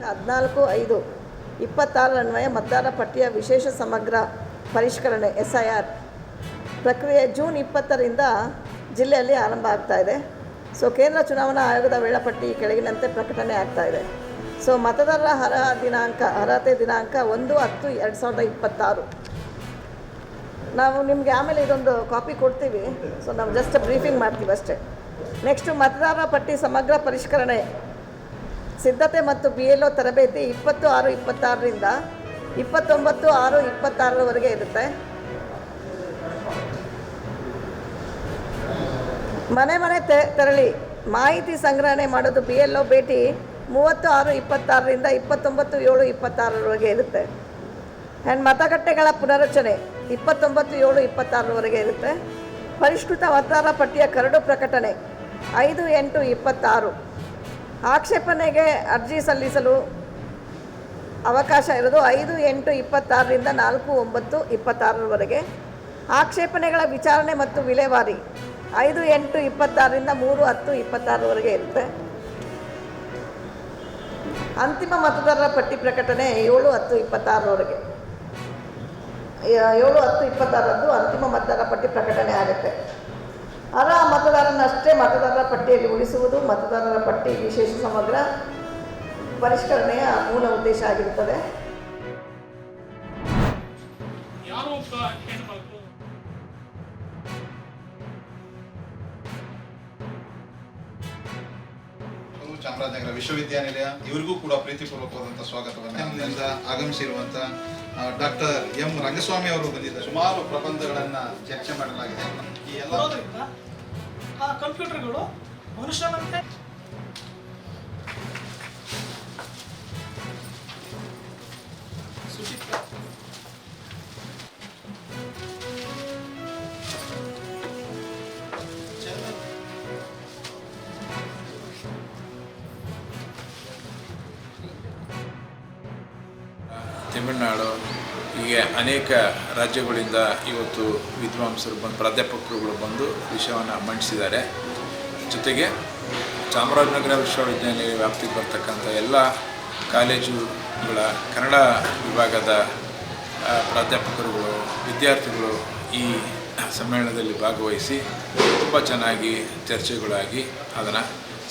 14/5/26 ಅನ್ವಯ ಮತದಾರರ ಪಟ್ಟಿಯ ವಿಶೇಷ ಸಮಗ್ರ ಪರಿಷ್ಕರಣೆ SIR ಪ್ರಕ್ರಿಯೆ ಜೂನ್ 20ರಿಂದ ಜಿಲ್ಲೆಯಲ್ಲಿ ಆರಂಭ ಆಗ್ತಾಯಿದೆ. ಸೊ ಕೇಂದ್ರ ಚುನಾವಣಾ ಆಯೋಗದ ವೇಳಾಪಟ್ಟಿ ಕೆಳಗಿನಂತೆ ಪ್ರಕಟಣೆ ಆಗ್ತಾಯಿದೆ. ಸೊ ಮತದಾರರ ಅರ್ಹತೆ ದಿನಾಂಕ 1/10/2026. ನಾವು ನಿಮಗೆ ಆಮೇಲೆ ಇದೊಂದು ಕಾಪಿ ಕೊಡ್ತೀವಿ. ಸೊ ನಾವು ಜಸ್ಟ್ ಬ್ರೀಫಿಂಗ್ ಮಾಡ್ತೀವಿ ಅಷ್ಟೇ. ನೆಕ್ಸ್ಟು ಮತದಾರರ ಪಟ್ಟಿ ಸಮಗ್ರ ಪರಿಷ್ಕರಣೆ ಸಿದ್ಧತೆ ಮತ್ತು BLO ತರಬೇತಿ 20/6/26ರಿಂದ 29/6/26ರವರೆಗೆ ಇರುತ್ತೆ. ಮನೆ ತೆರಳಿ ಮಾಹಿತಿ ಸಂಗ್ರಹಣೆ ಮಾಡೋದು BLO ಭೇಟಿ 30/6/26ರಿಂದ 29/7/26ರವರೆಗೆ ಇರುತ್ತೆ. ಆ್ಯಂಡ್ ಮತಗಟ್ಟೆಗಳ ಪುನರಚನೆ 29/7/26ರವರೆಗೆ ಇರುತ್ತೆ. ಪರಿಷ್ಕೃತ ಮತದಾರರ ಪಟ್ಟಿಯ ಕರಡು ಪ್ರಕಟಣೆ 5/8/26. ಆಕ್ಷೇಪಣೆಗೆ ಅರ್ಜಿ ಸಲ್ಲಿಸಲು ಅವಕಾಶ ಇರೋದು 5/8/26ರಿಂದ 4/9/26ರವರೆಗೆ. ಆಕ್ಷೇಪಣೆಗಳ ವಿಚಾರಣೆ ಮತ್ತು ವಿಲೇವಾರಿ 5/8/26ರಿಂದ 3/10/26ರವರೆಗೆ ಇರುತ್ತೆ. ಅಂತಿಮ ಮತದಾರರ ಪಟ್ಟಿ ಪ್ರಕಟಣೆ 7/10/26ರವರೆಗೆ. 7/10/26ರಂದು ಅಂತಿಮ ಮತದಾರರ ಪಟ್ಟಿ ಪ್ರಕಟಣೆ ಆಗುತ್ತೆ. ಅರ್ಹ ಮತದಾರನಷ್ಟೇ ಮತದಾರರ ಪಟ್ಟಿಯಲ್ಲಿ ಉಳಿಸುವುದು ಮತದಾರರ ಪಟ್ಟಿ ವಿಶೇಷ ಸಮಗ್ರ ಪರಿಷ್ಕರಣೆಯ ಮೂಲ ಉದ್ದೇಶ ಆಗಿರುತ್ತದೆ. ಚಾಮರಾಜನಗರ ವಿಶ್ವವಿದ್ಯಾನಿಲಯ ಇವರಿಗೂ ಕೂಡ ಪ್ರೀತಿಪೂರ್ವಕವಾದಂಥ ಸ್ವಾಗತವನ್ನು ಆಗಮಿಸಿರುವಂಥ ಡಾಕ್ಟರ್ ಎಂ ರಂಗಸ್ವಾಮಿ ಅವರು ಬಂದಿದ್ದಾರೆ. ಸುಮಾರು ಪ್ರಬಂಧಗಳನ್ನು ಚರ್ಚೆ ಮಾಡಲಾಗಿದೆ. ಈ ಎಲ್ಲ ಕಂಪ್ಯೂಟರ್ಗಳು ಮನುಷ್ಯನಂತೆ ತಮಿಳುನಾಡು ಹೀಗೆ ಅನೇಕ ರಾಜ್ಯಗಳಿಂದ ಇವತ್ತು ವಿದ್ವಾಂಸರು ಪ್ರಾಧ್ಯಾಪಕರುಗಳು ಬಂದು ವಿಷಯವನ್ನು ಮಂಡಿಸಿದ್ದಾರೆ. ಜೊತೆಗೆ ಚಾಮರಾಜನಗರ ವಿಶ್ವವಿದ್ಯಾನಿಲಯ ವ್ಯಾಪ್ತಿಗೆ ಬರ್ತಕ್ಕಂಥ ಎಲ್ಲ ಕಾಲೇಜುಗಳ ಕನ್ನಡ ವಿಭಾಗದ ಪ್ರಾಧ್ಯಾಪಕರುಗಳು ವಿದ್ಯಾರ್ಥಿಗಳು ಈ ಸಮ್ಮೇಳನದಲ್ಲಿ ಭಾಗವಹಿಸಿ ತುಂಬ ಚೆನ್ನಾಗಿ ಚರ್ಚೆಗಳಾಗಿ ಅದನ್ನು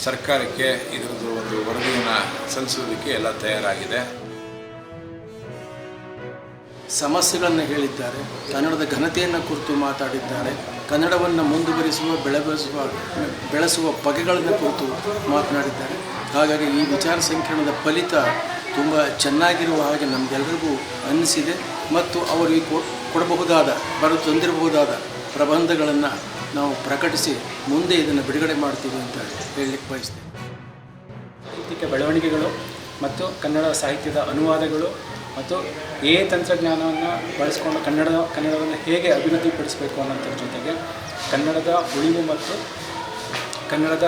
ಸರ್ಕಾರಕ್ಕೆ ಇದರದ್ದು ಒಂದು ವರದಿಯನ್ನು ಸಲ್ಲಿಸೋದಕ್ಕೆ ಎಲ್ಲ ತಯಾರಾಗಿದೆ. ಸಮಸ್ಯೆಗಳನ್ನು ಹೇಳಿದ್ದಾರೆ, ಕನ್ನಡದ ಘನತೆಯನ್ನು ಕುರಿತು ಮಾತಾಡಿದ್ದಾರೆ, ಕನ್ನಡವನ್ನು ಮುಂದುವರಿಸುವ ಬೆಳೆಸುವ ಬಗೆಗಳನ್ನು ಕುರಿತು ಮಾತನಾಡಿದ್ದಾರೆ. ಹಾಗಾಗಿ ಈ ವಿಚಾರ ಸಂಕಿರಣದ ಫಲಿತ ತುಂಬ ಚೆನ್ನಾಗಿರುವ ಹಾಗೆ ನಮಗೆಲ್ಲರಿಗೂ ಅನ್ನಿಸಿದೆ. ಮತ್ತು ಅವರಿಗೆ ತಂದಿರಬಹುದಾದ ಪ್ರಬಂಧಗಳನ್ನು ನಾವು ಪ್ರಕಟಿಸಿ ಮುಂದೆ ಇದನ್ನು ಬಿಡುಗಡೆ ಮಾಡ್ತೀವಿ ಅಂತ ಹೇಳಲಿಕ್ಕೆ ಬಯಸ್ತೇನೆ. ಸಾಹಿತ್ಯಿಕ ಬೆಳವಣಿಗೆಗಳು ಮತ್ತು ಕನ್ನಡ ಸಾಹಿತ್ಯದ ಅನುವಾದಗಳು ಮತ್ತು ತಂತ್ರಜ್ಞಾನವನ್ನು ಬಳಸಿಕೊಂಡು ಕನ್ನಡವನ್ನು ಹೇಗೆ ಅಭಿವೃದ್ಧಿಪಡಿಸಬೇಕು ಅನ್ನೋದ್ರ ಜೊತೆಗೆ ಕನ್ನಡದ ಉಳಿವು ಮತ್ತು ಕನ್ನಡದ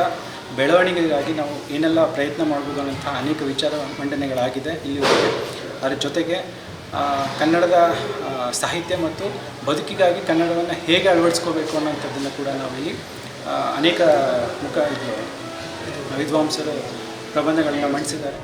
ಬೆಳವಣಿಗೆಗಾಗಿ ನಾವು ಏನೆಲ್ಲ ಪ್ರಯತ್ನ ಮಾಡ್ಬೋದು ಅನ್ನೋಂಥ ಅನೇಕ ವಿಚಾರ ಮಂಡನೆಗಳಾಗಿದೆ ಇಲ್ಲಿವರೆಗೆ. ಅದರ ಜೊತೆಗೆ ಕನ್ನಡದ ಸಾಹಿತ್ಯ ಮತ್ತು ಬದುಕಿಗಾಗಿ ಕನ್ನಡವನ್ನು ಹೇಗೆ ಅಳವಡಿಸ್ಕೋಬೇಕು ಅನ್ನೋಂಥದ್ದನ್ನು ಕೂಡ ನಾವಿಲ್ಲಿ ಅನೇಕ ವಿದ್ವಾಂಸರು ಪ್ರಬಂಧಗಳನ್ನು ಮಂಡಿಸಿದ್ದಾರೆ.